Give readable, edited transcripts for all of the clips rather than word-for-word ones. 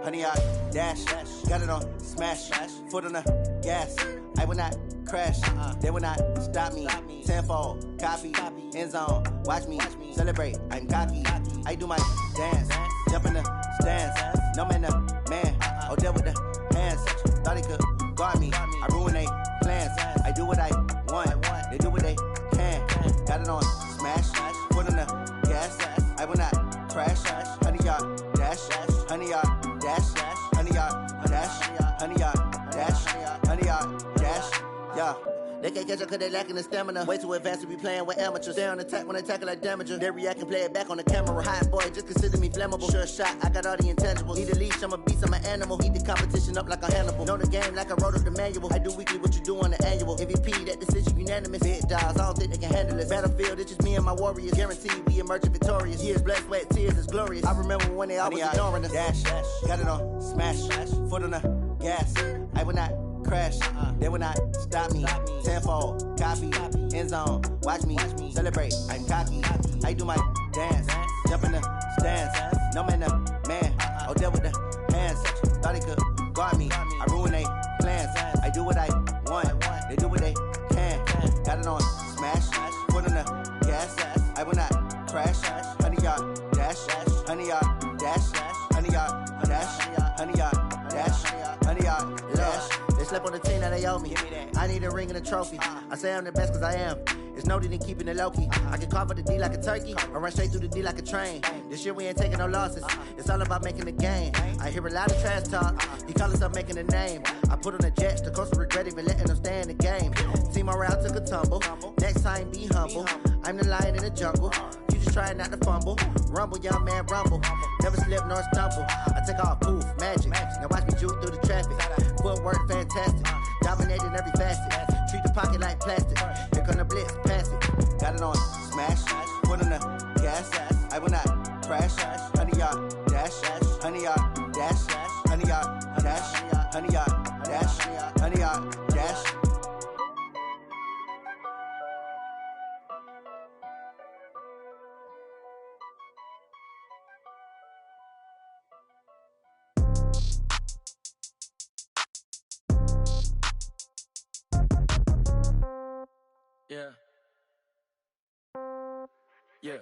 honey, I dash. Got it on smash, foot on the gas. I will not crash, they will not stop me. Tenfold, copy, end zone, watch me celebrate. I'm cocky, I do my dance, jump in the stands. No man, the man, oh, deal with the hands. Thought he could guard me, I ruin they plans. I do what I want, they do what they can. Got it on smash, foot on the gas. I will not crash, honey, y'all dash, honey, y'all dash, honey, y'all dash, honey, y'all dash, honey, y'all dash, yeah. They can't catch up cause they lacking the stamina. Way too advanced to be playing with amateurs. Stay on attack when they tackle like damager. They react and play it back on the camera. Hot boy, just consider me flammable. Sure shot, I got all the intangibles. Need a leash, I'm a beast, I'm an animal. Heat the competition up like a Hannibal. Know the game like I wrote up the manual. I do weekly what you do on the annual. MVP, that decision unanimous. Big dogs, I don't think they can handle it. Battlefield, it's just me and my warriors. Guaranteed we emerging victorious. Years, blood, sweat, tears, it's glorious. I remember when they always ignoring us. Dash, got it on smash, foot on the gas. I will not crash, they will not stop me. Tenfold, copy, end zone, watch me celebrate. I'm cocky, I do my dance, jump in the stands. No man, the man, oh, deal with the hands. Thought he could guard me, I ruin they plans. I do what I want, they do what they can. Got it on smash, foot on the gas. I will not crash, honey, y'all dash, honey, y'all dash, honey, y'all dash, honey, y'all dash, honey, y'all dash. They slept on the team, now they owe me. I need a ring and a trophy. I say I'm the best cause I am. It's no need in keeping it low-key. I can carve up the D like a turkey, or run straight through the D like a train. This year we ain't taking no losses. It's all about making the game. I hear a lot of trash talk. He call us up making a name. I put on the jets, the coast will regret even letting them stay in the game. Team morale took a tumble. Next time be humble. I'm the lion in the jungle. You just trying not to fumble. Rumble, young man, rumble. Never slip nor stumble. I take off, poof, magic. Now watch me juke through the traffic. Footwork fantastic. Dominating every facet. Treat the pocket like plastic. Here come the blitz, pass it. Got it on smash, foot on the gas. I will not crash, honey, y'all dash, honey, y'all dash, honey, y'all dash, honey, y'all dash, honey, y'all dash. Yeah. Yeah.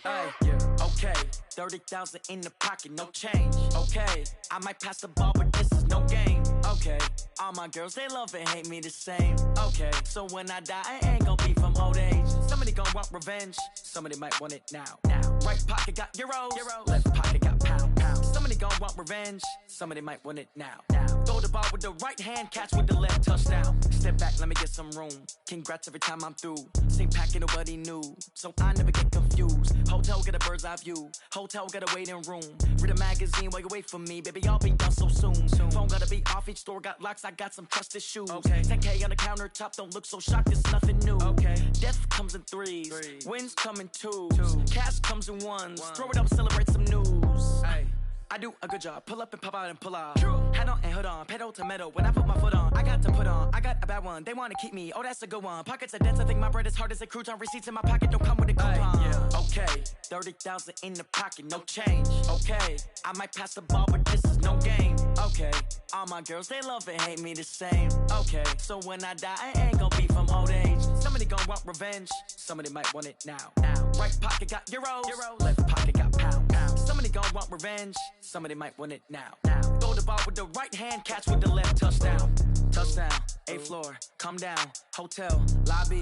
Hey, yeah. Okay. 30,000 in the pocket, no change. Okay. I might pass the ball, but this is no game. Okay. All my girls, they love and hate me the same. Okay. So when I die, I ain't gon' be from old age. Somebody gon' want revenge. Somebody might want it now. Right pocket got euros. Left pocket got pound. Somebody gon' want revenge. Somebody might want it now. Throw the ball with the right hand, catch with the left, touchdown. Step back, let me get some room. Congrats every time I'm through. Same packet, nobody knew, so I never get confused. Hotel get a bird's eye view. Hotel got a waiting room. Read a magazine while you wait for me, baby. I'll be done so soon. Phone gotta be off. Each store got locks. I got some trusted shoes. Okay. 10K on the countertop. Don't look so shocked. It's nothing new. Okay. Death comes in threes. Wins come in twos. Cash comes in ones. Throw it up, celebrate some news. Ay. I do a good job. Pull up and pop out and pull out. Head on and hood on. Pedal to metal. When I put my foot on, I got to put on. I got a bad one. They want to keep me. Oh, that's a good one. Pockets are dense. I think my bread is hard as a crouton. Receipts in my pocket don't come with a coupon. Yeah. Okay. 30,000 in the pocket. No change. Okay. I might pass the ball, but this is no game. Okay. All my girls, they love and hate me the same. Okay. So when I die, I ain't gon' be from old age. Somebody gon' want revenge. Somebody might want it now. Right pocket got euros. Left pocket got pound. Somebody gon' want revenge. Somebody might want it now. Throw the ball with the right hand, catch with the left, touchdown. Touchdown, 8th floor, come down, hotel, lobby.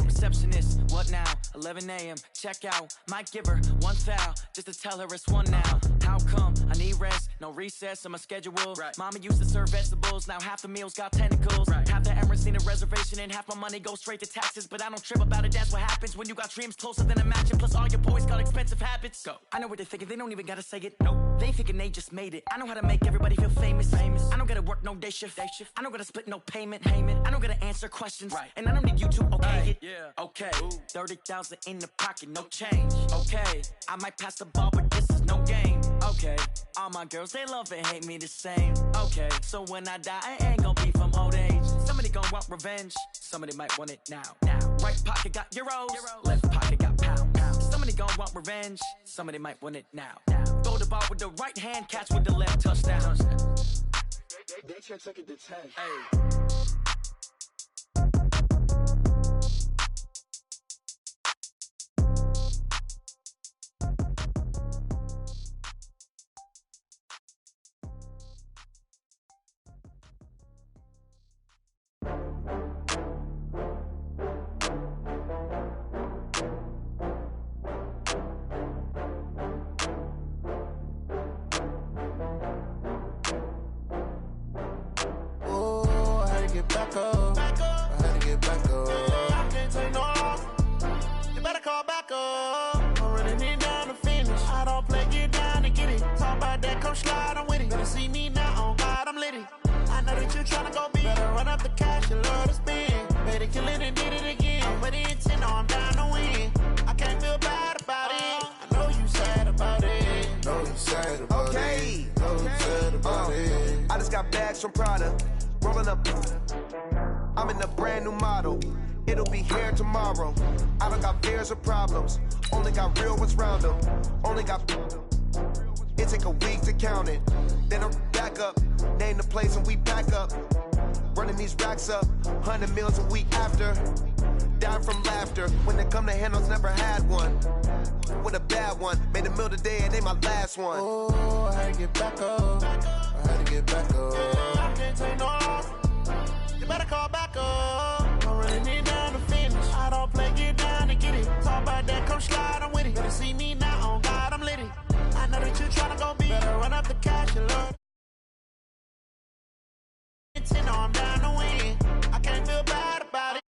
Receptionist, what now? 11 a.m., check out. Might give her one foul, just to tell her it's one now. How come? I need rest, no recess on my schedule. Right. Mama used to serve vegetables, now half the meals got tentacles. Right. Half the Emirates need a reservation and half my money goes straight to taxes. But I don't trip about it, that's what happens when you got dreams closer than a mansion. Plus all your boys got expensive habits. Go. I know what they're thinking, they don't even gotta say it. Nope. They thinking they just made it. I know how to make everybody feel famous. I don't gotta work no day shift. I don't gotta split no payment. I don't gotta answer questions. Right. And I don't need you to okay it. Yeah. Okay. 30,000 in the pocket, no change. Okay. I might pass the ball, but this is no game. Okay. All my girls, they love and hate me the same. Okay. So when I die, I ain't gon' be from old age. Somebody gon' want revenge. Somebody might want it now. Right pocket got euros. Left pocket got pound. Somebody they gon' want revenge. Somebody might want it now. Throw the ball with the right hand, catch with the left, touchdown. They took it to 10. Hey. Back up. I had to get back up. I can't take no loss. You better call back up. I'm running it down to finish. I don't play, get down and get it. Talk about that, come slide, I'm with it. Better see me now, on God, I'm litty. I know that you tryna go big. Better run up the cash, you love to spend. Better kill it and did it again. But the intent, no, I'm down to win. I can't feel bad about it. I know you sad about it. Know you sad about it. Know you sad about it. I just got bags from Prada. Rolling up, I'm in a brand new model. It'll be here tomorrow. I don't got fears or problems. Only got real ones round them. Only got. It take a week to count it. Then I'm back up. Name the place and we pack up. Running these racks up. 100 meals a week after. Down from laughter. When they come to handles, never had one. With a bad one. Made a meal today and they my last one. Oh, I had to get back up. I had to get back up. I can't take no loss. You better call back up. I'm running it down to finish. I don't play, get down and get it. Talk about that, come slide, I'm with it. Better see me now, on God, I'm litty. I know that you tryna go big. Better run up the cash, you love. No, I'm down to win. I can't feel bad about it.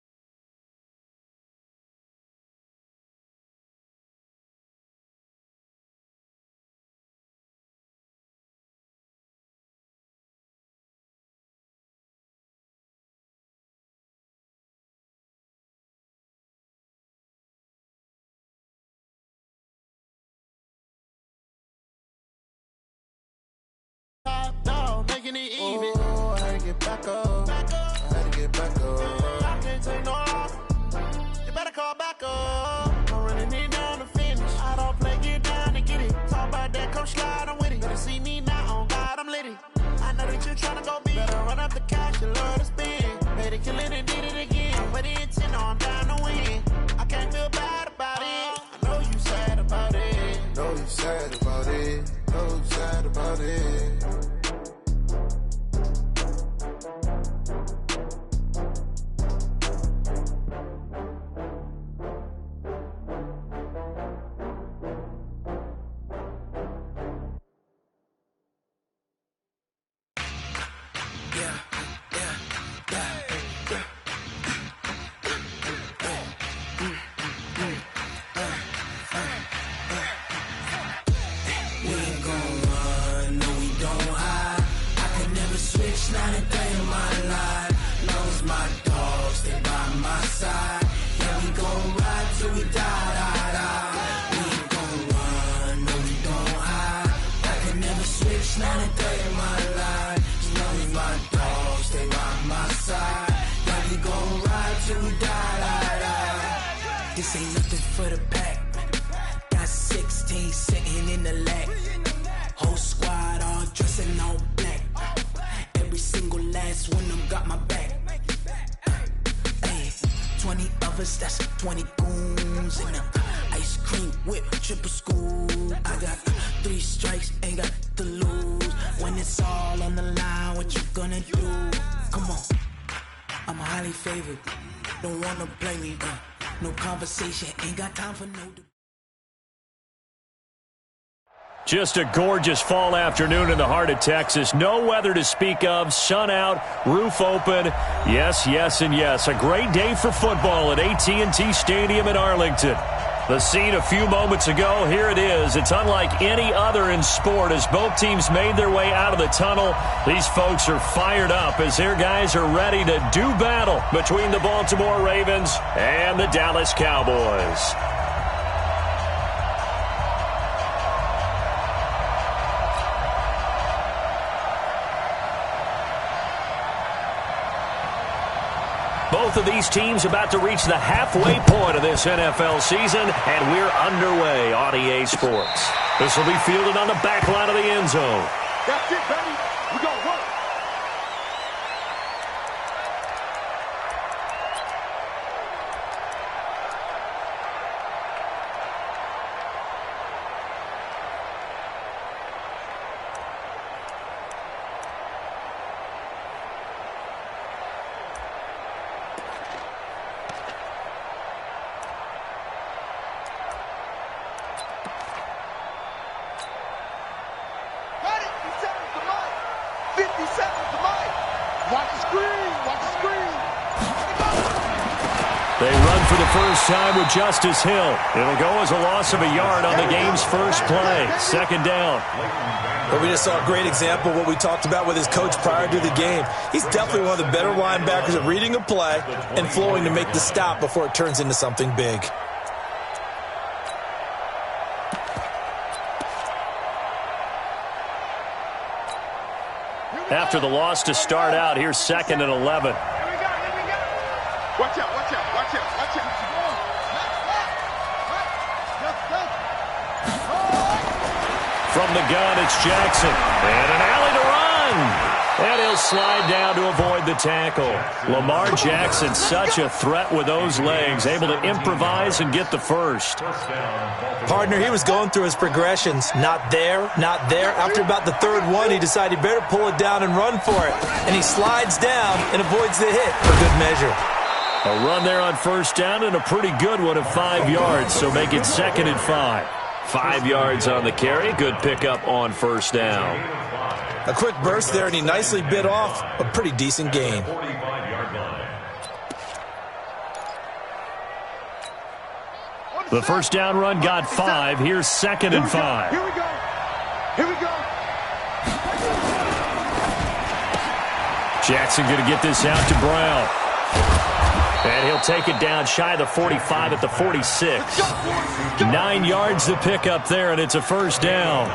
Dog, making it even. Oh, I had to get back up. I had to get back up. I can't take no loss. You better call back up. I'm running it down to finish. I don't play, get down and get it. Talk about that, come slide, I'm with it. Better see me now, on God, I'm litty. I know that you tryna go big. Better run up the cash, you love to spend. Better kill it and did it again. But the intent, no, I'm down to win. I can't feel bad about it. I know you sad about it. Know you sad about it. Know you sad about it. This ain't nothing for the pack. Got 16 sitting in the lag. Whole squad all dressing all black. Every single last one of them got my back. Hey, 20 of us, that's 20 goons in the ice cream whip, triple scoop. I got 3 strikes, ain't got to lose. When it's all on the line, what you gonna do? Come on, I'm highly favored. Don't wanna play me, no conversation, ain't got time for no. Just a gorgeous fall afternoon in the heart of Texas. No weather to speak of. Sun out, roof open. Yes, yes, and yes. A great day for football at AT&T Stadium in Arlington. The scene a few moments ago, here it is. It's unlike any other in sport as both teams made their way out of the tunnel. These folks are fired up as their guys are ready to do battle between the Baltimore Ravens and the Dallas Cowboys. Both of these teams about to reach the halfway point of this NFL season, and we're underway on EA Sports. This will be fielded on the back line of the end zone. That's it, baby. We gonna work. They run for the first time with Justice Hill. It'll go as a loss of a yard on the game's first play. Second down. Well, we just saw a great example of what we talked about with his coach prior to the game. He's definitely one of the better linebackers at reading a play and flowing to make the stop before it turns into something big. After the loss to start out, here's 2nd and 11. Watch out, watch out, watch out, watch out. From the gun, it's Jackson. And an alley to run. And he'll slide down to avoid the tackle. Lamar Jackson, such a threat with those legs, able to improvise and get the first. Partner, he was going through his progressions. Not there, not there. After about the third one, he decided he better pull it down and run for it. And he slides down and avoids the hit for good measure. A run there on first down and a pretty good one of 5 yards, so make it 2nd and 5. 5 yards on the carry. Good pickup on first down. A quick burst there, and he nicely bit off a pretty decent gain. The first down run got 5. Here's 2nd and 5. Here we go. Here we go. Jackson going to get this out to Brown. And he'll take it down shy of the 45 at the 46. 9 yards to pick up there, and it's a first down.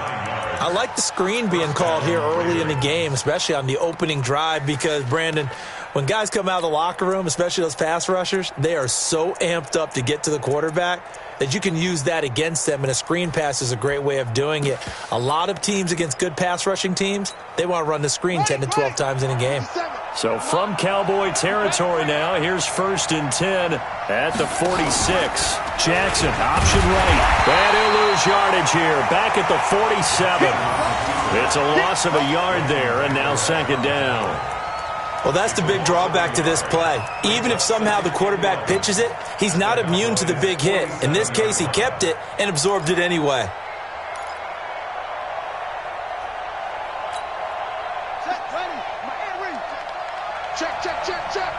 I like the screen being called here early in the game, especially on the opening drive, because, Brandon, when guys come out of the locker room, especially those pass rushers, they are so amped up to get to the quarterback that you can use that against them, and a screen pass is a great way of doing it. A lot of teams against good pass rushing teams, they want to run the screen 10 to 12 times in a game. So from Cowboy territory now, here's 1st and 10 at the 46. Jackson, option right. And he'll lose yardage here, back at the 47. It's a loss of a yard there, and now 2nd down. Well, that's the big drawback to this play. Even if somehow the quarterback pitches it, he's not immune to the big hit. In this case, he kept it and absorbed it anyway. Check, check, check, check.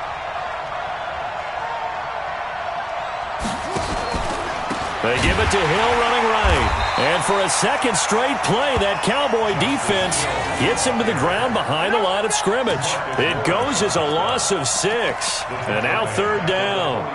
They give it to Hill running right. And for a second straight play, that Cowboy defense gets him to the ground behind the line of scrimmage. It goes as a loss of 6. And now 3rd down.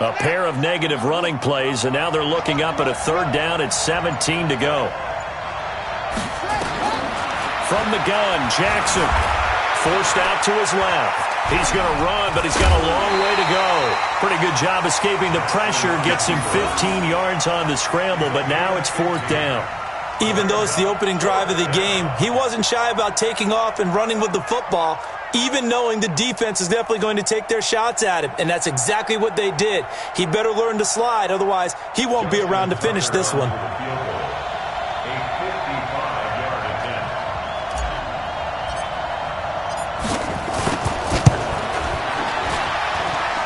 A pair of negative running plays, and now they're looking up at a 3rd down at 17 to go. From the gun, Jackson forced out to his left. He's going to run, but he's got a long way to go. Pretty good job escaping the pressure. Gets him 15 yards on the scramble, but now it's 4th down. Even though it's the opening drive of the game, he wasn't shy about taking off and running with the football, even knowing the defense is definitely going to take their shots at him. And that's exactly what they did. He better learn to slide, otherwise he won't be around to finish this one.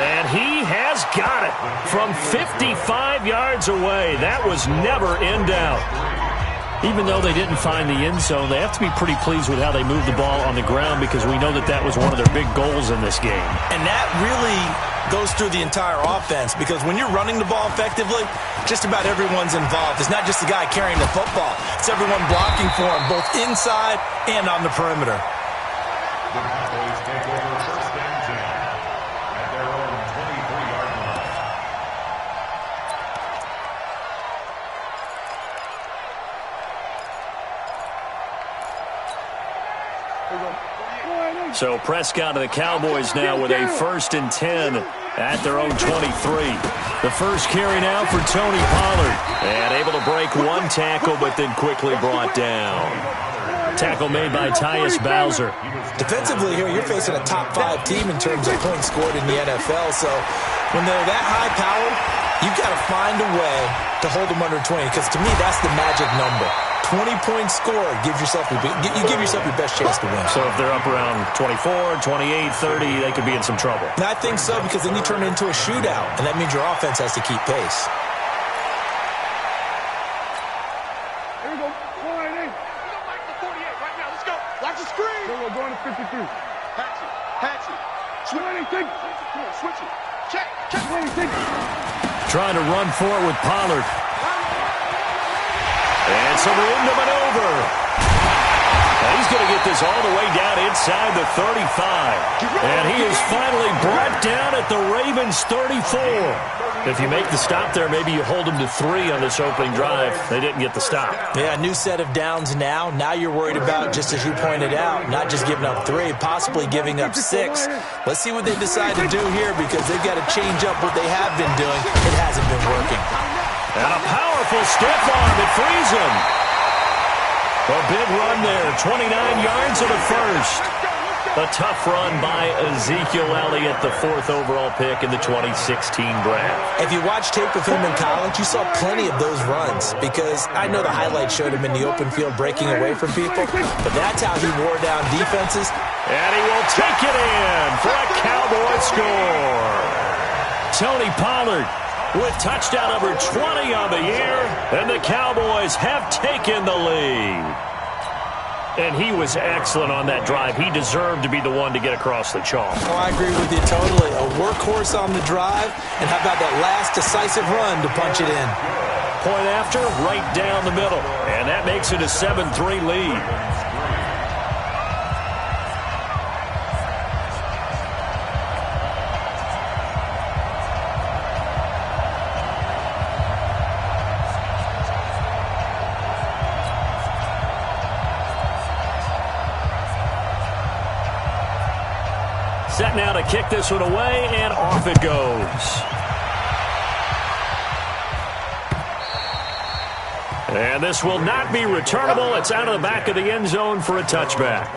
And he has got it from 55 yards away. That was never in doubt. Even though they didn't find the end zone, they have to be pretty pleased with how they moved the ball on the ground because we know that that was one of their big goals in this game. And that really goes through the entire offense because when you're running the ball effectively, just about everyone's involved. It's not just the guy carrying the football. It's everyone blocking for him, both inside and on the perimeter. The Cowboys take over first and 10 at their own 23-yard line. So Prescott and the Cowboys now with a 1st and 10 at their own 23. The first carry now for Tony Pollard. And able to break one tackle, but then quickly brought down. Tackle made by Tyus Bowser. Defensively here, you're facing a top 5 team in terms of points scored in the NFL. So when they're that high powered, you've got to find a way to hold them under 20. Because to me, that's the magic number. 20 points scored gives yourself you give yourself your best chance to win. So if they're up around 24, 28, 30, they could be in some trouble. And I think so because then you turn it into a shootout, and that means your offense has to keep pace. Here we go. Line 8. Back to 48 right now. Let's go. Watch the screen. We're going to 53. Patch it. Switch it. Come on, switch it. Check. Trying to run for it with Pollard. And some room to maneuver. And he's going to get this all the way down inside the 35. And he is finally brought down at the Ravens 34. If you make the stop there, maybe you hold them to 3 on this opening drive. They didn't get the stop. Yeah, new set of downs now. Now you're worried about, just as you pointed out, not just giving up 3, possibly giving up 6. Let's see what they decide to do here because they've got to change up what they have been doing. It hasn't been working. And a powerful stiff arm that frees him. A big run there, 29 yards of the first. A tough run by Ezekiel Elliott, the 4th overall pick in the 2016 draft. If you watch tape of him in college, you saw plenty of those runs because I know the highlights showed him in the open field breaking away from people, but that's how he wore down defenses. And he will take it in for a Cowboy score. Tony Pollard with touchdown number 20 on the year, and the Cowboys have taken the lead. And he was excellent on that drive. He deserved to be the one to get across the chalk. Oh, I agree with you totally. A workhorse on the drive, and how about that last decisive run to punch it in? Point after, right down the middle, and that makes it a 7-3 lead. Set now to kick this one away, and off it goes. And this will not be returnable. It's out of the back of the end zone for a touchback.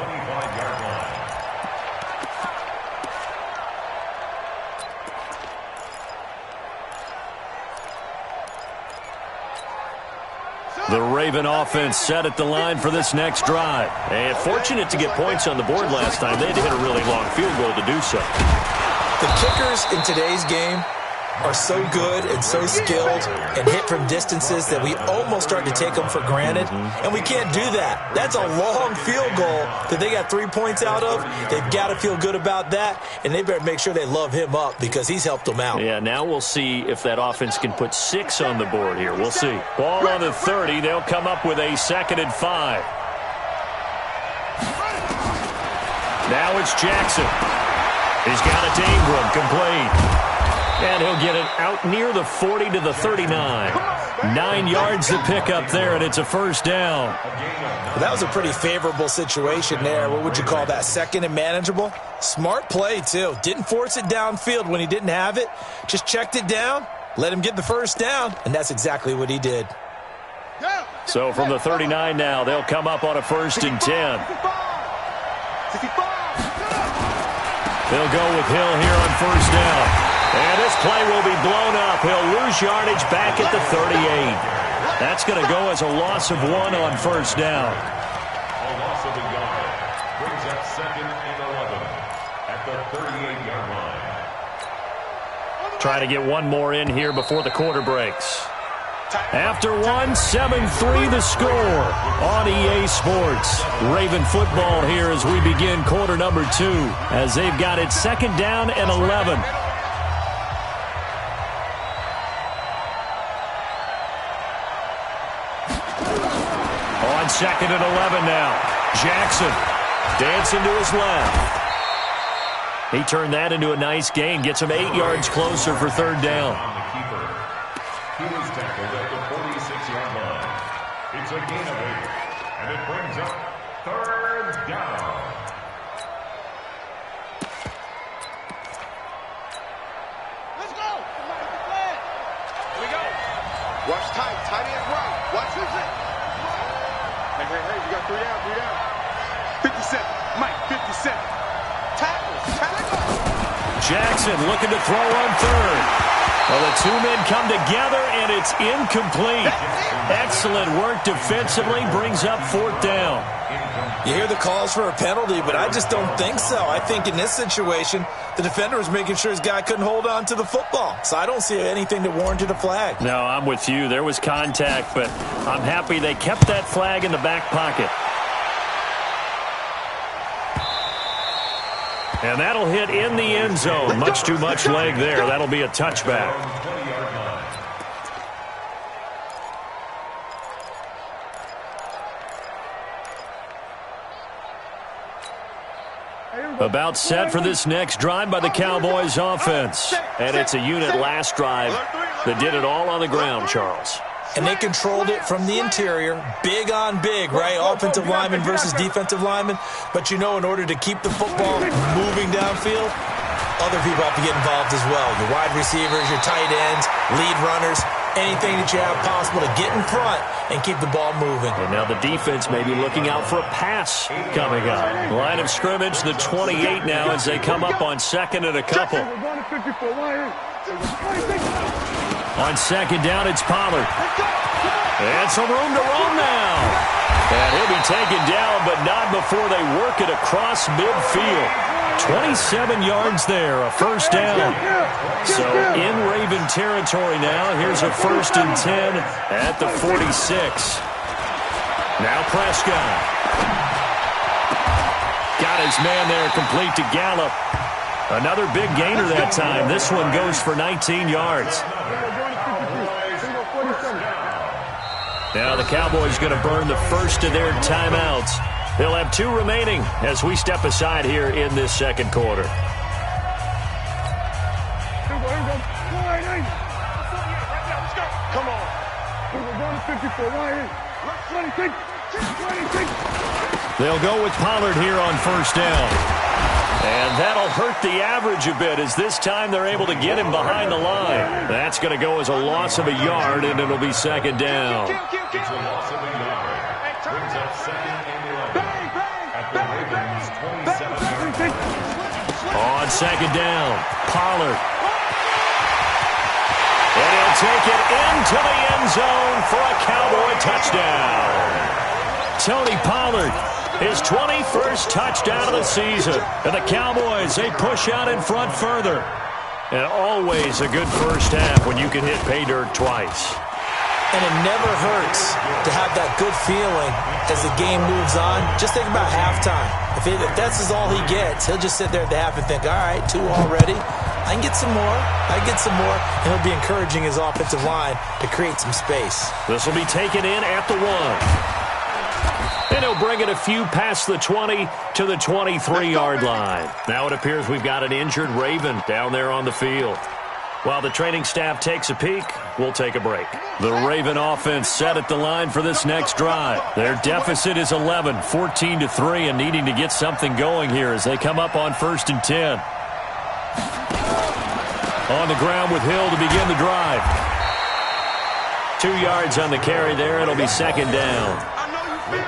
The Raven offense set at the line for this next drive. And fortunate to get points on the board last time. They had to hit a really long field goal to do so. The kickers in today's game are so good and so skilled and hit from distances that we almost start to take them for granted. And we can't do that. That's a long field goal that they got 3 points out of. They've got to feel good about that, and they better make sure they love him up because he's helped them out. Yeah, now we'll see if that offense can put 6 on the board here. We'll see. Ball on the 30. They'll come up with a 2nd and 5. Now it's Jackson. He's got it to Ingram, complete. And he'll get it out near the 40 to the 39. 9 yards to pick up there, and it's a 1st down. Well, that was a pretty favorable situation there. What would you call that? 2nd and manageable? Smart play, too. Didn't force it downfield when he didn't have it. Just checked it down, let him get the 1st down, and that's exactly what he did. So from the 39 now, they'll come up on a 1st and 10. They'll go with Hill here on 1st down. And this play will be blown up. He'll lose yardage back at the 38. That's going to go as a loss of 1 on 1st down. A loss of a yard brings up 2nd and 11 at the 38-yard line. Try to get one more in here before the quarter breaks. After one, 7-3 the score on EA Sports. Raven football here as we begin quarter number 2, as they've got it second down and 11. On second and 11 now. Jackson dancing to his left. He turned that into a nice gain. Gets him 8 yards closer for third down. He was tackled at the 46-yard line. It's a gain of 8, and it brings up third down. Let's go. Here we go. Watch tight. Tight end right. Watch this. Hey, you got 3 down. 57. Mike, 57. Tackle. Jackson looking to throw on third. Well, the two men come together, and it's incomplete. Excellent work defensively, brings up fourth down. You hear the calls for a penalty, but I just don't think so. I think in this situation, the defender was making sure his guy couldn't hold on to the football. So I don't see anything that warranted a flag. No, I'm with you. There was contact, but I'm happy they kept that flag in the back pocket. And that'll hit in the end zone. Much too much leg there. That'll be a touchback. About set for this next drive by the Cowboys offense. And it's a unit last drive that did it all on the ground, Charles. And they controlled it from the interior, big on big, right? Offensive lineman versus defensive lineman. But, you know, in order to keep the football moving downfield, other people have to get involved as well. Your wide receivers, your tight ends, lead runners, anything that you have possible to get in front and keep the ball moving. And now the defense may be looking out for a pass coming up. Line of scrimmage, the 28 now as they come up on second and a couple. On second down, it's Pollard. And some room to roam now. And he'll be taken down, but not before they work it across midfield. 27 yards there, a first down. So in Raven territory now, here's a 1st and 10 at the 46. Now Prescott. Got his man there, complete to Gallup. Another big gainer that time. This one goes for 19 yards. Now the Cowboys going to burn the first of their timeouts. They'll have 2 remaining as we step aside here in this second quarter. Come on. They'll go with Pollard here on first down. And that'll hurt the average a bit as this time they're able to get him behind the line. That's going to go as a loss of a yard, and it'll be second down. It's a loss of a yard. Brings up second and 11 at the Ravens' 27-yard line. On second down, Pollard. And he'll take it into the end zone for a Cowboy touchdown. Tony Pollard, his 21st touchdown of the season. And the Cowboys, they push out in front further. And always a good first half when you can hit pay dirt twice. And it never hurts to have that good feeling as the game moves on. Just think about halftime. If that's all he gets, he'll just sit there at the half and think, all right, 2 already. I can get some more. I can get some more. And he'll be encouraging his offensive line to create some space. This will be taken in at the 1. And he'll bring it a few past the 20 to the 23-yard line. Now it appears we've got an injured Raven down there on the field. While the training staff takes a peek, we'll take a break. The Raven offense set at the line for this next drive. Their deficit is 11, 14-3, and needing to get something going here as they come up on 1st and 10. On the ground with Hill to begin the drive. 2 yards on the carry there. It'll be second down.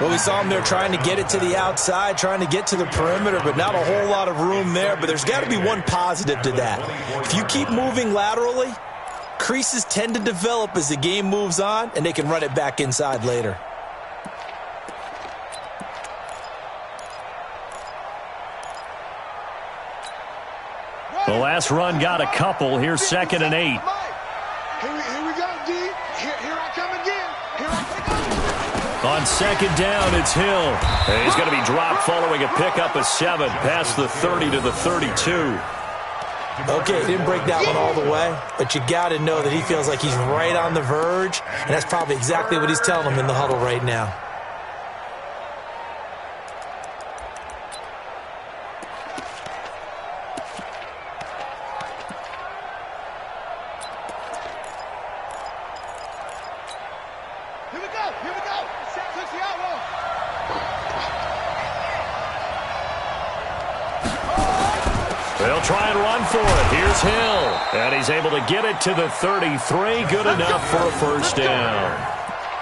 Well, we saw him there trying to get it to the outside, trying to get to the perimeter, but not a whole lot of room there. But there's got to be one positive to that. If you keep moving laterally, creases tend to develop as the game moves on, and they can run it back inside later. The last run got a couple. Here's 2nd and 8. Here we go, D. Here I come again. Here I come. On second down, it's Hill. And he's going to be dropped following a pickup of 7 past the 30 to the 32. Okay, he didn't break that one all the way, but you got to know that he feels like he's right on the verge, and that's probably exactly what he's telling him in the huddle right now. Here we go. Here we go. Touch the outlaw. They'll try and run for it. Here's Hill. And he's able to get it to the 33. Good enough for a first down.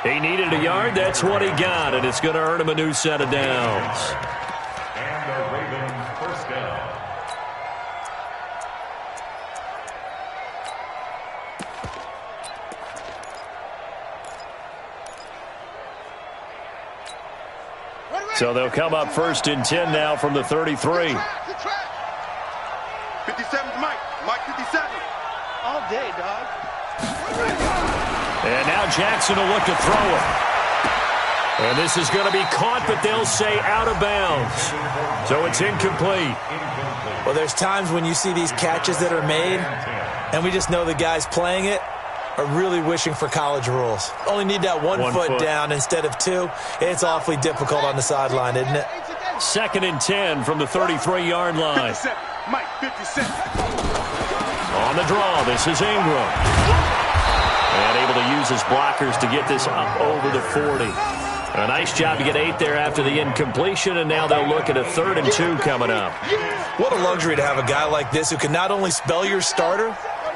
He needed a yard. That's what he got. And it's going to earn him a new set of downs. And the Ravens first down. So they'll come up first and 10 now from the 33. 57's Mike. Mike 57. All day, dog. And now Jackson will look to throw it. And this is going to be caught, but they'll say out of bounds. So it's incomplete. Well, there's times when you see these catches that are made, and we just know the guys playing it are really wishing for college rules. Only need that one foot down instead of 2. It's awfully difficult on the sideline, isn't it? Second and 10 from the 33-yard line. 57. Mike 57. On the draw, this is Ingram. And able to use his blockers to get this up over the 40. A nice job to get 8 there after the incompletion, and now they'll look at a 3rd and 2 coming up. What a luxury to have a guy like this who can not only spell your starter,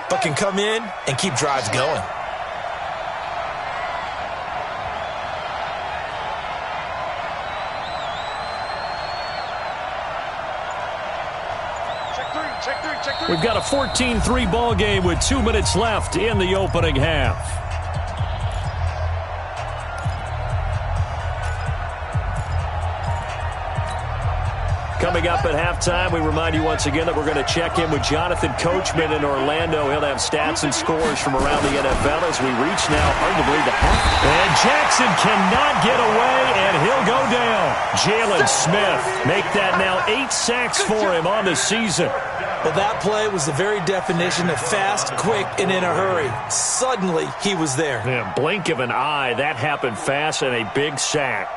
but can come in and keep drives going. Check 3. We've got a 14-3 ball game with 2 minutes left in the opening half. Coming up at halftime, we remind you once again that we're going to check in with Jonathan Coachman in Orlando. He'll have stats and scores from around the NFL as we reach now arguably the half. And Jackson cannot get away, and he'll go down. Jalen Smith make that now 8 sacks for him on the season. Well, that play was the very definition of fast, quick, and in a hurry. Suddenly, he was there. Yeah, blink of an eye, that happened fast, and a big sack.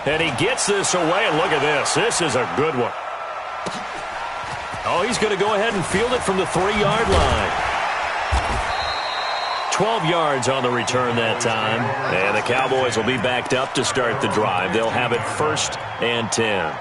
And he gets this away, and look at this. This is a good one. Oh, he's going to go ahead and field it from the 3-yard line. 12 yards on the return that time. And the Cowboys will be backed up to start the drive. They'll have it 1st and 10.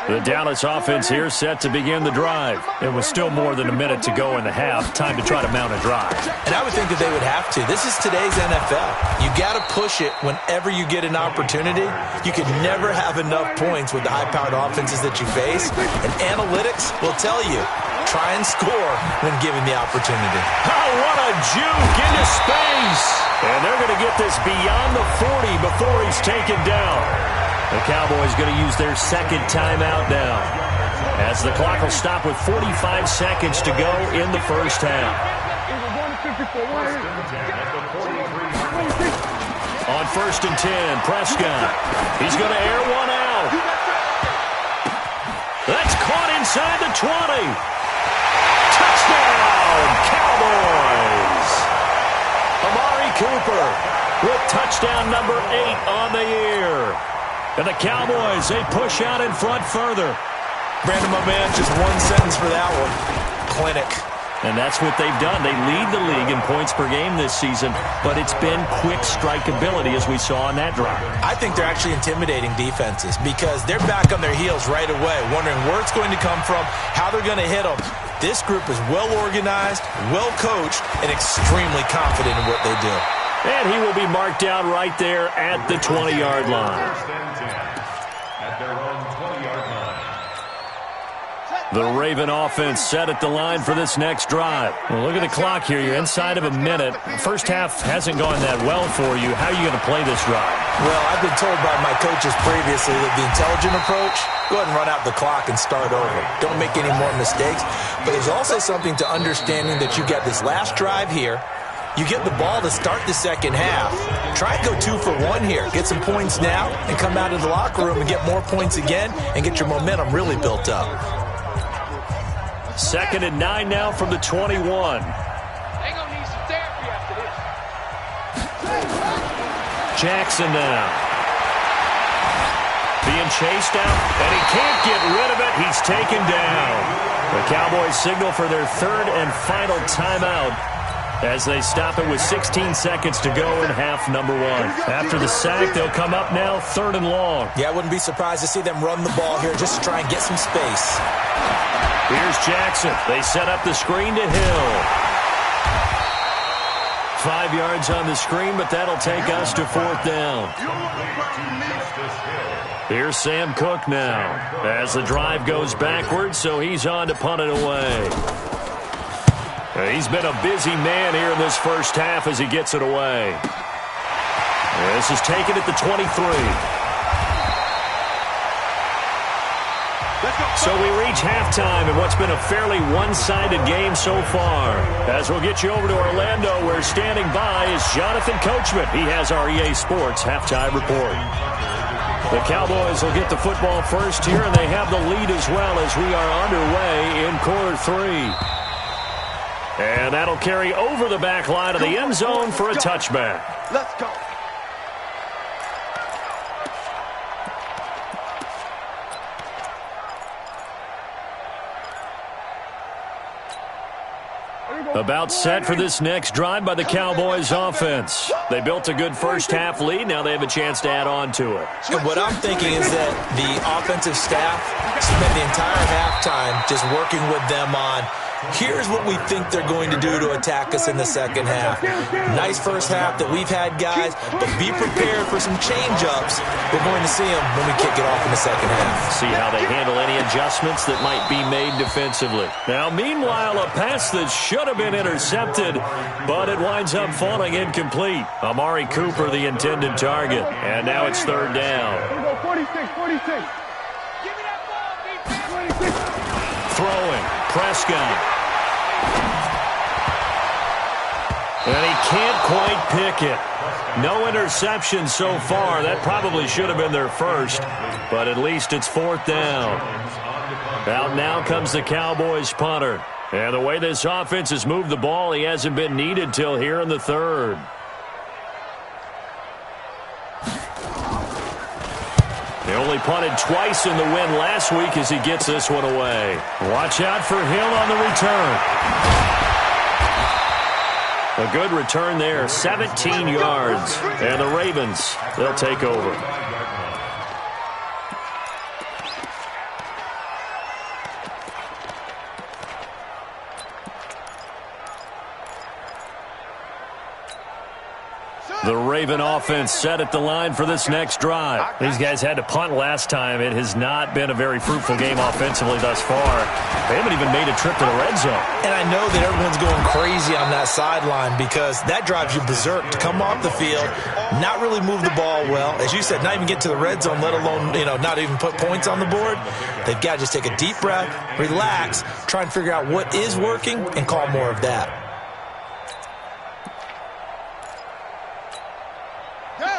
The Dallas offense here set to begin the drive. It was still more than a minute to go in the half. Time to try to mount a drive. And I would think that they would have to. This is today's NFL. You got to push it whenever you get an opportunity. You can never have enough points with the high-powered offenses that you face. And analytics will tell you, try and score when given the opportunity. Oh, what a juke into space. And they're going to get this beyond the 40 before he's taken down. The Cowboys going to use their 2nd timeout now, as the clock will stop with 45 seconds to go in the first half. On 1st and 10, Prescott. He's going to air one out. That's caught inside the 20. Touchdown, Cowboys. Amari Cooper with touchdown number 8 on the year. And the Cowboys, they push out in front further. Brandon, my man, just one sentence for that one. Clinic. And that's what they've done. They lead the league in points per game this season, but it's been quick strikeability as we saw on that drive. I think they're actually intimidating defenses because they're back on their heels right away, wondering where it's going to come from, how they're going to hit them. This group is well organized, well coached, and extremely confident in what they do. And he will be marked down right there at the 20-yard line. At their own 20-yard line. The Raven offense set at the line for this next drive. Well, look at the clock here. You're inside of a minute. First half hasn't gone that well for you. How are you going to play this drive? Well, I've been told by my coaches previously that the intelligent approach, go ahead and run out the clock and start over. Don't make any more mistakes. But there's also something to understanding that you get this last drive here. You get the ball to start the second half. Try and go 2 for 1 here. Get some points now and come out of the locker room and get more points again and get your momentum really built up. 2nd and 9 now from the 21. They gonna need some therapy after this. Jackson now. Being chased out, and he can't get rid of it. He's taken down. The Cowboys signal for their 3rd and final timeout as they stop it with 16 seconds to go in half number 1. After the sack, they'll come up now 3rd and long. Yeah, I wouldn't be surprised to see them run the ball here just to try and get some space. Here's Jackson. They set up the screen to Hill. 5 yards on the screen, but that'll take us to 4th down. Here's Sam Cook now as the drive goes backwards, so he's on to punt it away. He's been a busy man here in this first half as he gets it away. This is taken at the 23. So we reach halftime in what's been a fairly one-sided game so far. As we'll get you over to Orlando, where standing by is Jonathan Coachman. He has our EA Sports halftime report. The Cowboys will get the football first here, and they have the lead as well as we are underway in quarter 3. And that'll carry over the back line of the end zone for a touchback. Let's go. About set for this next drive by the Cowboys offense. They built a good first half lead. Now they have a chance to add on to it. And what I'm thinking is that the offensive staff spent the entire halftime just working with them on, here's what we think they're going to do to attack us in the second half. Nice first half that we've had, guys, but be prepared for some change-ups. We're going to see them when we kick it off in the second half. See how they handle any adjustments that might be made defensively. Now, meanwhile, a pass that should have been intercepted, but it winds up falling incomplete. Amari Cooper, the intended target, and now it's 3rd down. 46. Throwing, Prescott. And he can't quite pick it. No interception so far. That probably should have been their first, but at least it's 4th down. Out now comes the Cowboys punter. And the way this offense has moved the ball, he hasn't been needed till here in the 3rd. He only punted twice in the win last week as he gets this one away. Watch out for Hill on the return. A good return there, 17 yards. And the Ravens, they'll take over. The Raven offense set at the line for this next drive. These guys had to punt last time. It has not been a very fruitful game offensively thus far. They haven't even made a trip to the red zone. And I know that everyone's going crazy on that sideline because that drives you berserk to come off the field, not really move the ball well. As you said, not even get to the red zone, let alone, not even put points on the board. They've got to just take a deep breath, relax, try and figure out what is working, and call more of that.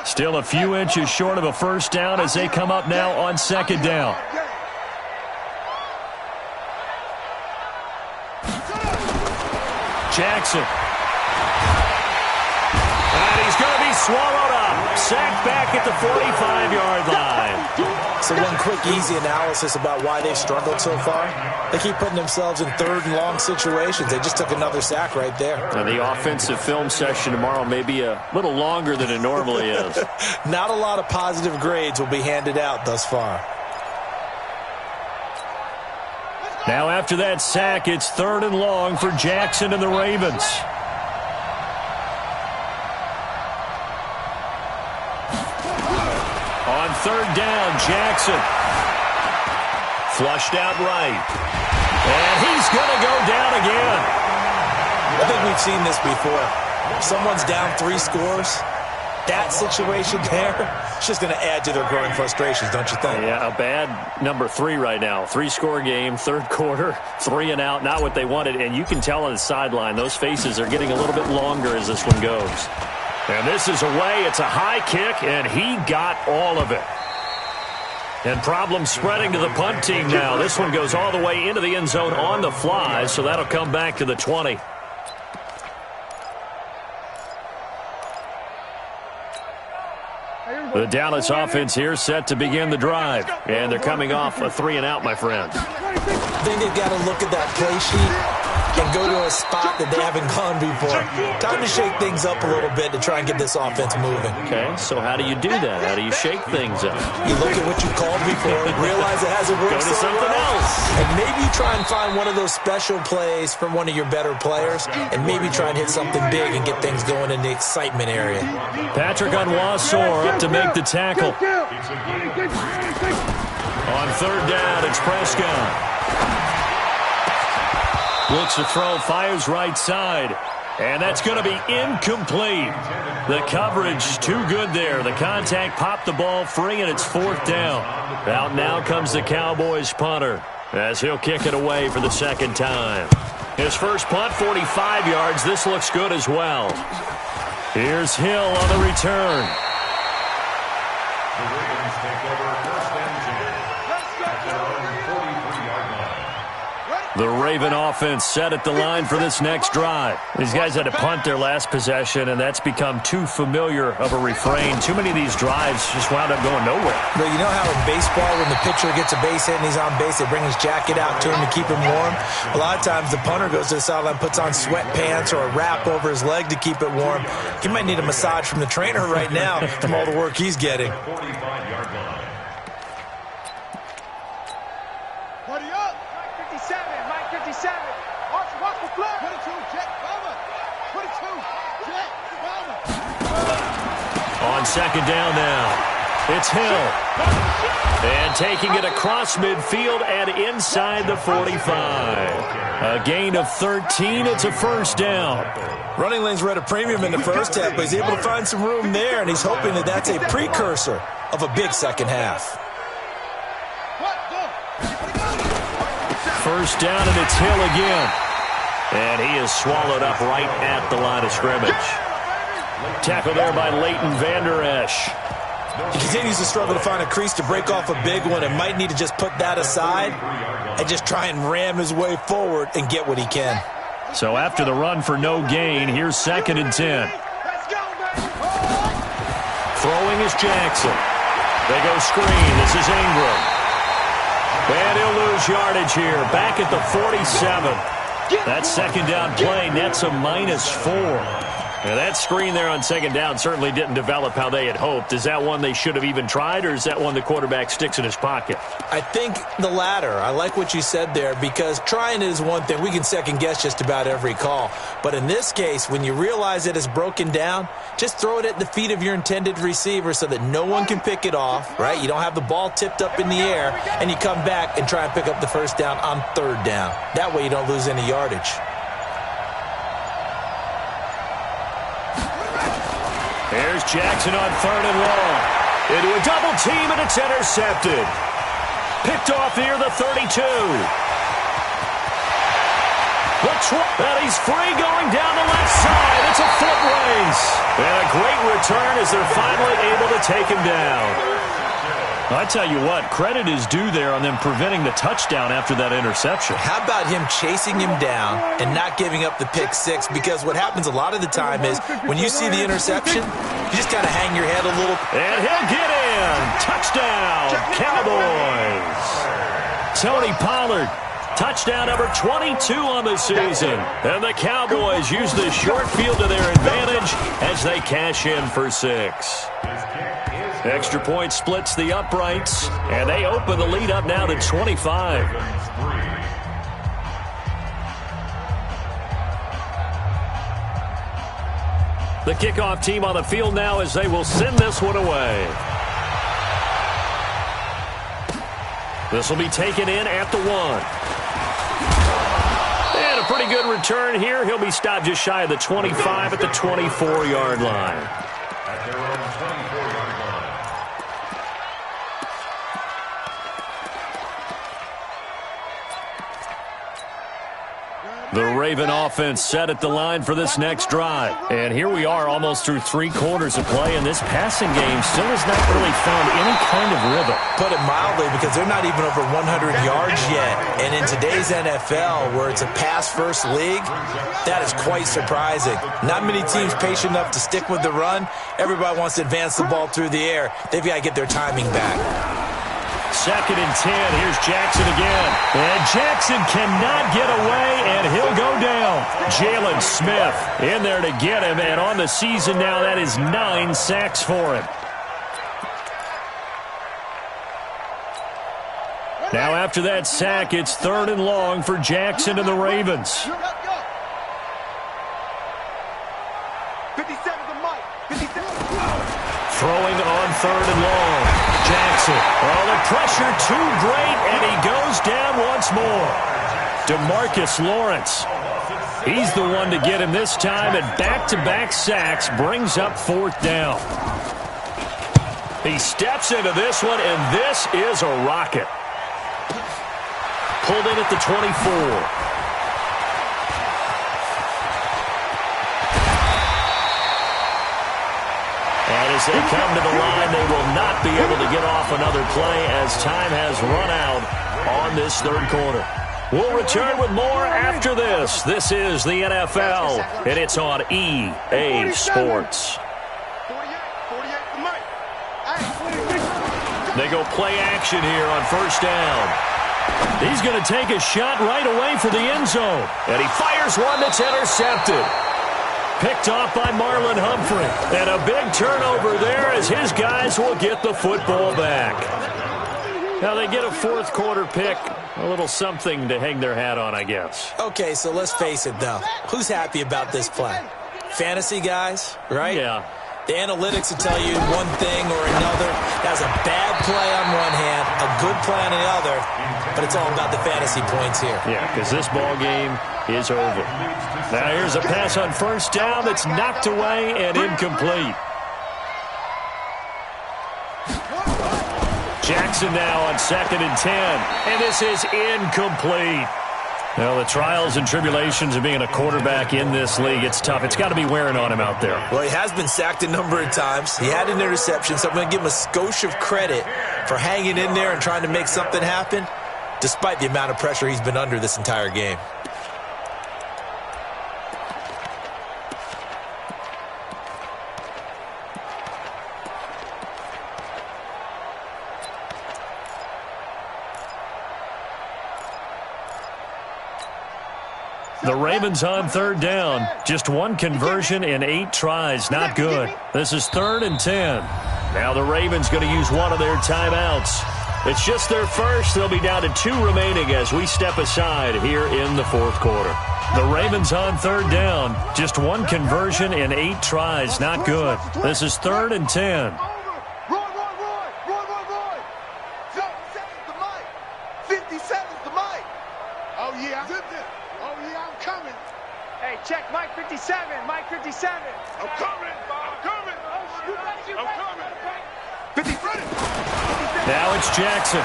Still a few inches short of a first down as they come up now on 2nd down. Jackson. And he's going to be swallowed up. Sacked back at the 45-yard line. So one quick, easy analysis about why they've struggled so far. They keep putting themselves in 3rd and long situations. They just took another sack right there. And the offensive film session tomorrow may be a little longer than it normally is. Not a lot of positive grades will be handed out thus far. Now after that sack, it's 3rd and long for Jackson and the Ravens. On 3rd down, Jackson. Flushed out right. And he's going to go down again. I think we've seen this before. If someone's down 3 scores, that situation there, it's just going to add to their growing frustrations, don't you think? Yeah, a bad number 3 right now. 3-score game, third quarter, 3 and out, not what they wanted. And you can tell on the sideline, those faces are getting a little bit longer as this one goes. And this is away. It's a high kick, and he got all of it. And problems spreading to the punt team now. This one goes all the way into the end zone on the fly, so that'll come back to the 20. The Dallas offense here set to begin the drive. And they're coming off a 3 and out, my friends. I think they've got to look at that play sheet and go to a spot that they haven't gone before. Time to shake things up a little bit to try and get this offense moving. Okay, so how do you do that? How do you shake things up? You look at what you called before, realize it hasn't worked. Go to something else. And maybe you try and find one of those special plays from one of your better players, and maybe try and hit something big and get things going in the excitement area. Patrick Onwuasor up to make the tackle. On third down, it's Prescott. Looks to throw, fires right side. And that's going to be incomplete. The coverage too good there. The contact popped the ball free, and it's 4th down. Out now comes the Cowboys punter as he'll kick it away for the second time. His first punt, 45 yards. This looks good as well. Here's Hill on the return. The Ravens take over first and 10 at their own 43-yard line. The Raven offense set at the line for this next drive. These guys had to punt their last possession, and that's become too familiar of a refrain. Too many of these drives just wound up going nowhere. But you know how in baseball, when the pitcher gets a base hit and he's on base, they bring his jacket out to him to keep him warm? A lot of times the punter goes to the sideline, puts on sweatpants or a wrap over his leg to keep it warm. He might need a massage from the trainer right now from all the work he's getting. 45-yard line. On second down now, it's Hill. And taking it across midfield and inside the 45. A gain of 13, it's a first down. Running lanes were at a premium in the first half, but he's able to find some room there, and he's hoping that that's a precursor of a big second half. First down, and it's Hill again. And he is swallowed up right at the line of scrimmage. Tackle there by Leighton Vander Esch. He continues to struggle to find a crease to break off a big one and might need to just put that aside and just try and ram his way forward and get what he can. So after the run for no gain, here's 2nd and 10. Throwing is Jackson. They go screen. This is Ingram. And he'll lose yardage here. Back at the 47. That second down play nets a -4. Now that screen there on second down certainly didn't develop how they had hoped. Is that one they should have even tried, or is that one the quarterback sticks in his pocket? I think the latter. I like what you said there, because trying is one thing. We can second guess just about every call. But in this case, when you realize it is broken down, just throw it at the feet of your intended receiver so that no one can pick it off, right? You don't have the ball tipped up in the air, and you come back and try and pick up the first down on third down. That way you don't lose any yardage. There's Jackson on 3rd and long. Into a double team, and it's intercepted. Picked off near the 32. And he's free going down the left side. It's a foot race. And a great return as they're finally able to take him down. I tell you what, credit is due there on them preventing the touchdown after that interception. How about him chasing him down and not giving up the pick six? Because what happens a lot of the time is when you see the interception, you just kind of hang your head a little. And he'll get in. Touchdown, Cowboys. Tony Pollard, touchdown number 22 on the season. And the Cowboys use the short field to their advantage as they cash in for 6. Extra point splits the uprights, and they open the lead up now to 25. The kickoff team on the field now as they will send this one away. This will be taken in at the 1. a pretty good return here. He'll be stopped just shy of the 25 at the 24-yard line. At their own 24-yard line. The Raven offense set at the line for this next drive. And here we are almost through 3 quarters of play, and this passing game still has not really found any kind of rhythm. Put it mildly, because they're not even over 100 yards yet. And in today's NFL, where it's a pass-first league, that is quite surprising. Not many teams patient enough to stick with the run. Everybody wants to advance the ball through the air. They've got to get their timing back. 2nd and 10. Here's Jackson again. And Jackson cannot get away, and he'll go down. Jalen Smith in there to get him, and on the season now, that is 9 sacks for him. Now after that sack, it's 3rd and long for Jackson and the Ravens. 57 to Mike. 57. Throwing on 3rd and long. Jackson. Oh, the pressure too great, and he goes down once more. DeMarcus Lawrence. He's the one to get him this time, and back-to-back sacks brings up 4th down. He steps into this one, and this is a rocket. Pulled in at the 24. And as they come to the line, they will not be able to get off another play as time has run out on this 3rd quarter. We'll return with more after this. This is the NFL, and it's on EA Sports. They go play action here on 1st down. He's going to take a shot right away for the end zone, and he fires one that's intercepted. Picked off by Marlon Humphrey. And a big turnover there as his guys will get the football back. Now they get a 4th quarter pick. A little something to hang their hat on, I guess. Okay, so let's face it, though. Who's happy about this play? Fantasy guys, right? Yeah. The analytics will tell you one thing or another. That's a bad play on one hand, a good play on the other, but it's all about the fantasy points here. Yeah, because this ball game is over. Now here's a pass on 1st down that's knocked away and incomplete. Jackson now on 2nd and 10, and this is incomplete. Well, the trials and tribulations of being a quarterback in this league, it's tough. It's got to be wearing on him out there. Well, he has been sacked a number of times. He had an interception, so I'm going to give him a skosh of credit for hanging in there and trying to make something happen, despite the amount of pressure he's been under this entire game. The Ravens on 3rd down. Just 1 conversion in 8 tries. Not good. This is 3rd and 10. Now the Ravens going to use one of their timeouts. It's just their first. They'll be down to 2 remaining as we step aside here in the 4th quarter. The Ravens on 3rd down. Just 1 conversion in 8 tries. Not good. This is 3rd and 10. Check Mike 57. Mike 57. I'm coming. I'm coming. I'm coming. 50. Now it's Jackson.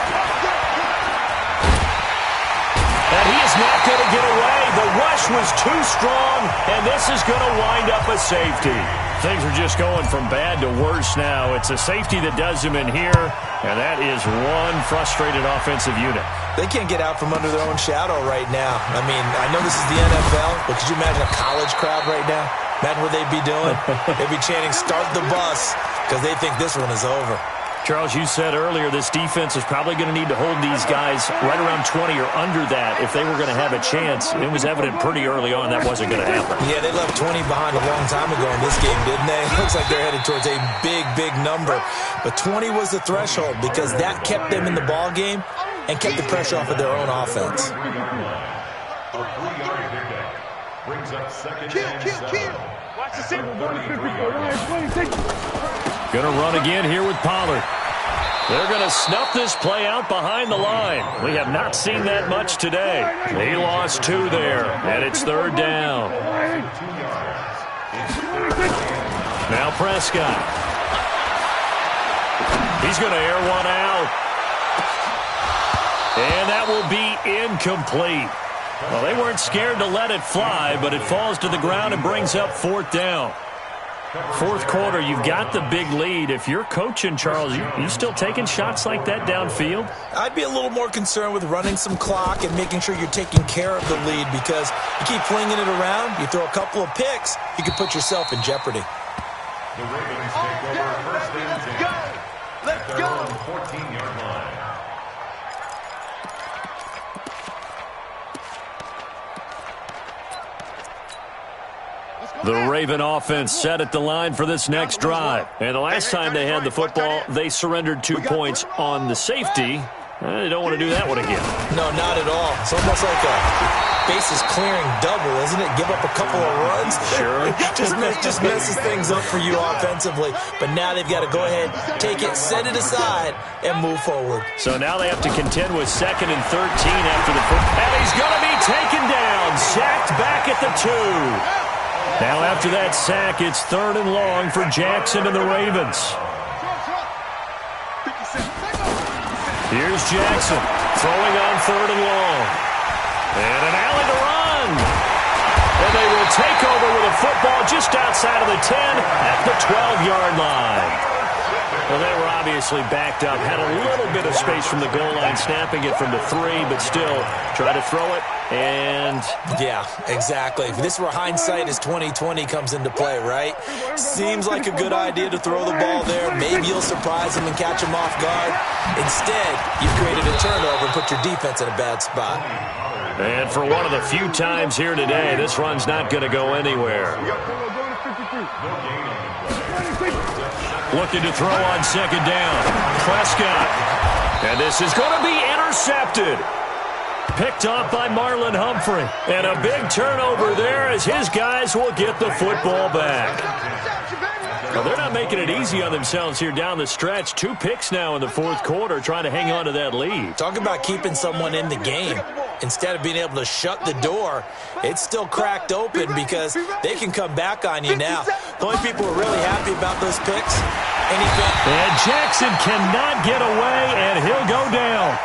And he is not going to get away. The rush was too strong, and this is going to wind up a safety. Things are just going from bad to worse now. It's a safety that does him in here, and that is one frustrated offensive unit. They can't get out from under their own shadow right now. I mean, I know this is the NFL, but could you imagine a college crowd right now? Imagine what they'd be doing. They'd be chanting, "Start the bus," because they think this one is over. Charles, you said earlier this defense is probably going to need to hold these guys right around 20 or under that if they were going to have a chance. It was evident pretty early on that wasn't going to happen. Yeah, they left 20 behind a long time ago in this game, didn't they? It looks like they're headed towards a big, big number. But 20 was the threshold because that kept them in the ball game and kept the pressure off of their own offense. A 3-yard pickup brings up 2nd and 7. Watch the single. Going to run again here with Pollard. They're going to snuff this play out behind the line. We have not seen that much today. He lost 2 there, and it's 3rd down. Now Prescott. He's going to air one out. And that will be incomplete. Well, they weren't scared to let it fly, but it falls to the ground and brings up 4th down. 4th quarter, you've got the big lead. If you're coaching, Charles, you still taking shots like that downfield? I'd be a little more concerned with running some clock and making sure you're taking care of the lead, because you keep flinging it around, you throw a couple of picks, you could put yourself in jeopardy. The Ravens take over 1st and 10. Let's go! 14-yard line. The Raven offense set at the line for this next drive. And the last time they had the football, they surrendered 2 points on the safety. They don't want to do that one again. No, not at all. It's almost like a bases clearing double, isn't it? Give up a couple of runs. Sure. just messes things up for you offensively. But now they've got to go ahead, take it, set it aside, and move forward. So now they have to contend with 2nd and 13 after the first. And he's going to be taken down. Sacked back at the 2. Now after that sack, it's 3rd and long for Jackson and the Ravens. Here's Jackson throwing on 3rd and long. And an alley to run. And they will take over with a football just outside of the 10 at the 12-yard line. Well, they were obviously backed up, had a little bit of space from the goal line, snapping it from the 3, but still try to throw it, and... Yeah, exactly. If this were hindsight as 2020 comes into play, right? Seems like a good idea to throw the ball there. Maybe you'll surprise them and catch them off guard. Instead, you created a turnover and put your defense in a bad spot. And for one of the few times here today, this run's not going to go anywhere. Looking to throw on 2nd down. Prescott. And this is going to be intercepted. Picked off by Marlon Humphrey. And a big turnover there as his guys will get the football back. Well, they're not making it easy on themselves here down the stretch. 2 picks now in the 4th quarter, trying to hang on to that lead. Talk about keeping someone in the game. Instead of being able to shut the door, it's still cracked open because they can come back on you now. The only people who are really happy about those picks, and Jackson cannot get away, and he'll go down.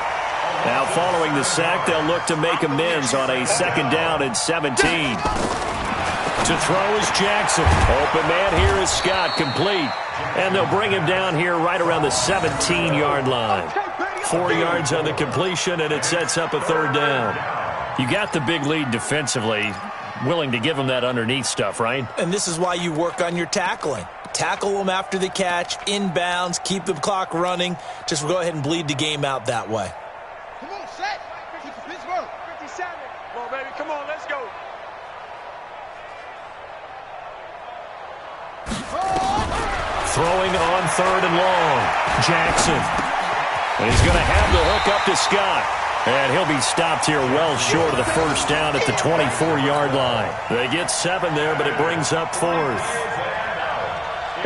Now following the sack, they'll look to make amends on a 2nd down and 17. To throw is Jackson. Open man here is Scott, complete. And they'll bring him down here right around the 17-yard line. 4 yards on the completion, and it sets up a 3rd down. You got the big lead defensively, willing to give them that underneath stuff, right? And this is why you work on your tackling. Tackle them after the catch, inbounds, keep the clock running. Just go ahead and bleed the game out that way. Come on, set. Pittsburgh. 57. Come on, baby. Come on, let's go. Throwing on 3rd and long. Jackson. And he's going to have the hook up to Scott. And he'll be stopped here well short of the 1st down at the 24-yard line. They get 7 there, but it brings up 4th.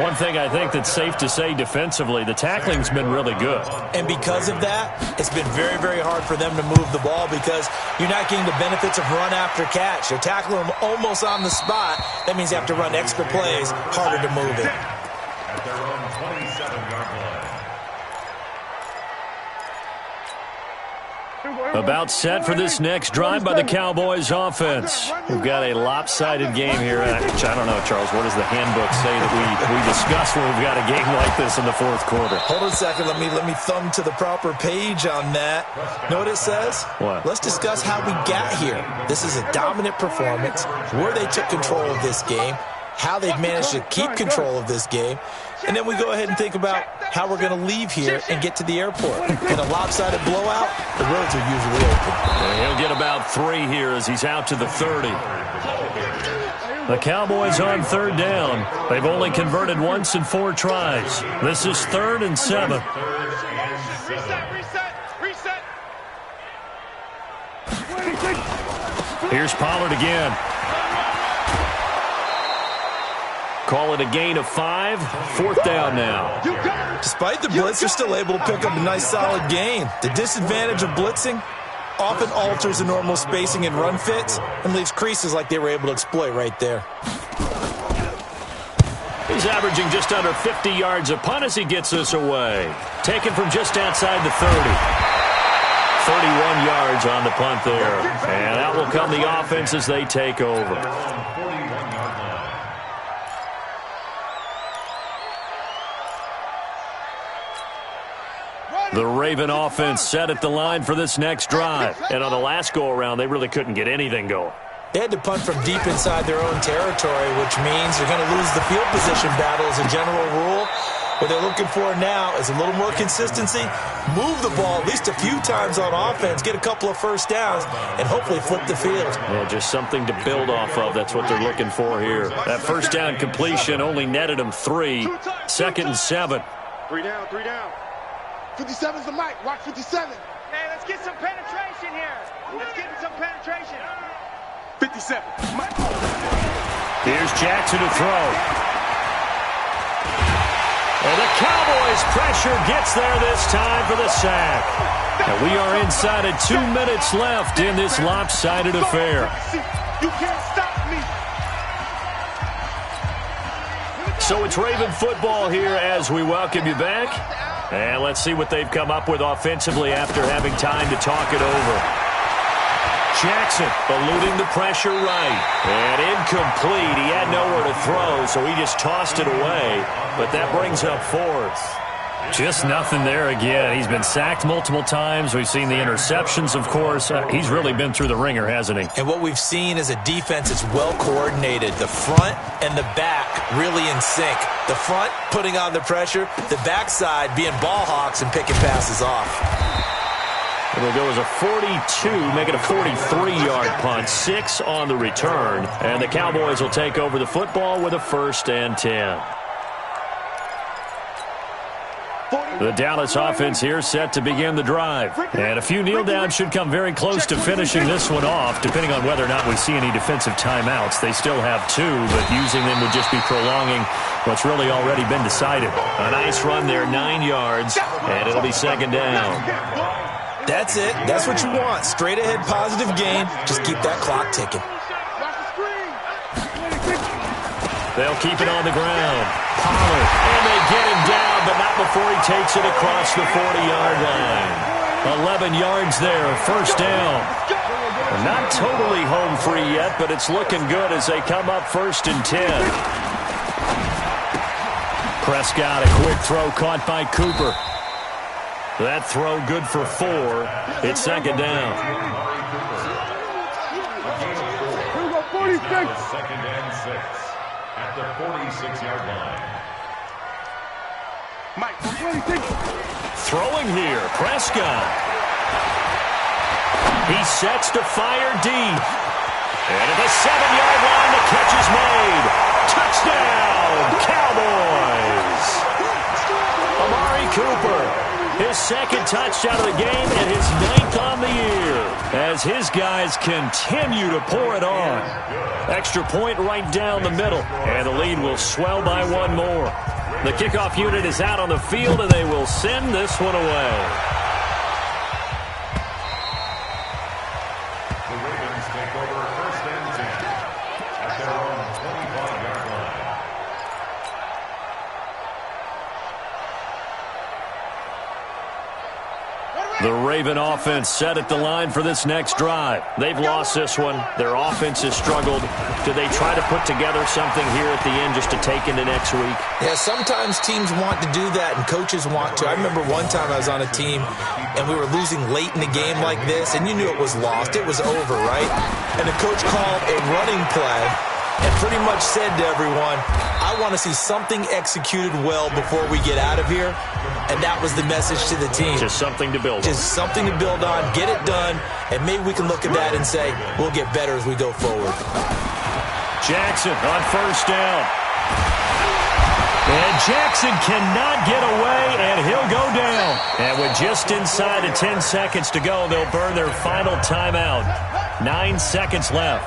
One thing I think that's safe to say defensively, the tackling's been really good. And because of that, it's been very, very hard for them to move the ball because you're not getting the benefits of run after catch. You're tackling them almost on the spot. That means you have to run extra plays, harder to move it. At their own 27-yard line. About set for this next drive by the Cowboys offense. We've got a lopsided game here. Which I don't know, Charles, what does the handbook say that we discuss when we've got a game like this in the 4th quarter? Hold on a second. Let me thumb to the proper page on that. Know what it says? What? Let's discuss how we got here. This is a dominant performance, where they took control of this game, how they've managed to keep control of this game, and then we go ahead and think about how we're going to leave here and get to the airport. In a lopsided blowout, the roads are usually open. And he'll get about 3 here as he's out to the 30. The Cowboys on 3rd down. They've only converted once in 4 tries. This is 3rd and 7. Here's Pollard again. Call it a gain of 5. 4th down now. Despite the blitz, they're still able to pick up a nice solid gain. The disadvantage of blitzing often alters the normal spacing and run fits and leaves creases like they were able to exploit right there. He's averaging just under 50 yards a punt as he gets this away. Taken from just outside the 30. 31 yards on the punt there. And out will come the offense as they take over. The Raven offense set at the line for this next drive. And on the last go-around, they really couldn't get anything going. They had to punt from deep inside their own territory, which means you're going to lose the field position battle as a general rule. What they're looking for now is a little more consistency, move the ball at least a few times on offense, get a couple of first downs, and hopefully flip the field. Yeah, just something to build off of. That's what they're looking for here. That first down completion only netted them 3. 2nd and 7. 3 down, 3 down. 57's the mic. Watch 57. Hey, let's get some penetration here. Let's get some penetration. 57. Mike. Here's Jackson to throw. And the Cowboys' pressure gets there this time for the sack. And we are inside of 2 minutes left in this lopsided affair. You can't stop me. So it's Raven football here as we welcome you back. And let's see what they've come up with offensively after having time to talk it over. Jackson eluding the pressure right. And incomplete. He had nowhere to throw, so he just tossed it away. But that brings up 4th. Just nothing there again. He's been sacked multiple times. We've seen the interceptions, of course. He's really been through the ringer, hasn't he? And what we've seen is a defense that's well coordinated. The front and the back really in sync. The front putting on the pressure, the backside being ball hawks and picking passes off. It'll go as a 42, make it a 43-yard punt, 6 on the return. And the Cowboys will take over the football with a 1st and 10. The Dallas offense here set to begin the drive. And a few kneel downs should come very close to finishing this one off, depending on whether or not we see any defensive timeouts. They still have 2, but using them would just be prolonging what's really already been decided. A nice run there, 9 yards, and it'll be 2nd down. That's it. That's what you want. Straight ahead positive gain. Just keep that clock ticking. They'll keep it on the ground. Pollard, and they get him down, but not before he takes it across the 40-yard line. 11 yards there, 1st down. Not totally home free yet, but it's looking good as they come up 1st and 10. Prescott, a quick throw caught by Cooper. That throw good for 4. It's 2nd down. 2nd and 6. At the 46-yard line. Mike, throwing here, Prescott. He sets to fire deep. And at the 7-yard line, the catch is made. Touchdown, Cowboys. Amari Cooper. His 2nd touchdown of the game and his 9th on the year as his guys continue to pour it on. Extra point right down the middle, and the lead will swell by 1 more. The kickoff unit is out on the field, and they will send this one away. The Ravens take over 1st and 10 at their own 25-yard line. The Raven offense set at the line for this next drive. They've lost this one. Their offense has struggled. Do they try to put together something here at the end just to take into next week? Yeah, sometimes teams want to do that and coaches want to. I remember one time I was on a team and we were losing late in the game like this, and you knew it was lost. It was over, right? And the coach called a running play and pretty much said to everyone, I want to see something executed well before we get out of here. And that was the message to the team. Just something to build on. Just something to build on, get it done, and maybe we can look at that and say, we'll get better as we go forward. Jackson on 1st down. And Jackson cannot get away, and he'll go down. And with just inside of 10 seconds to go, they'll burn their final timeout. 9 seconds left.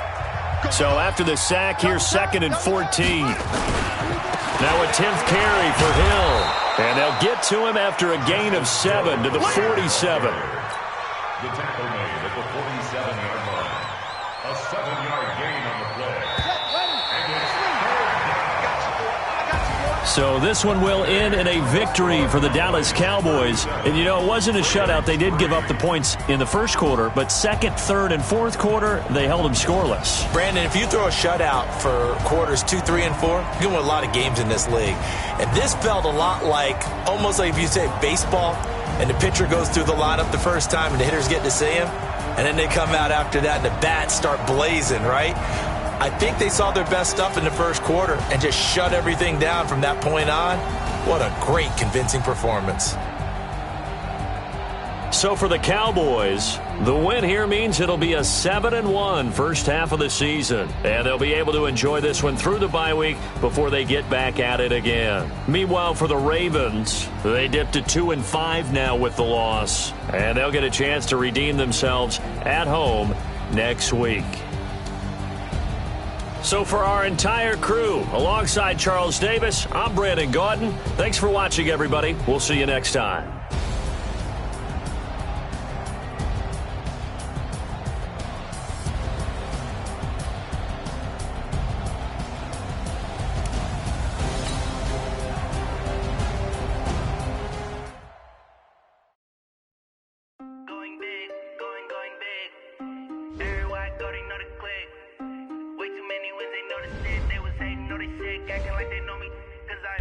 So after the sack, here's 2nd and 14. Now a 10th carry for Hill. And they'll get to him after a gain of 7 to the 47. The tackle made at the 47-yard line. A 7-yard gain on the play. And it's So this one will end in a victory for the Dallas Cowboys. And, you know, it wasn't a shutout. They did give up the points in the first quarter, but second, third, and fourth quarter, they held them scoreless. Brandon, if you throw a shutout for quarters 2, 3, and 4, you can win a lot of games in this league. And this felt a lot like, almost like if you say baseball, and the pitcher goes through the lineup the first time and the hitters get to see him, and then they come out after that and the bats start blazing, right? I think they saw their best stuff in the first quarter and just shut everything down from that point on. What a great, convincing performance. So for the Cowboys, the win here means it'll be a 7-1 first half of the season. And they'll be able to enjoy this one through the bye week before they get back at it again. Meanwhile, for the Ravens, they dipped to 2-5 now with the loss. And they'll get a chance to redeem themselves at home next week. So for our entire crew, alongside Charles Davis, I'm Brandon Gaudin. Thanks for watching, everybody. We'll see you next time. Way too many wins, they know the shit. They was hating, know they shit, acting like they know me, 'cause I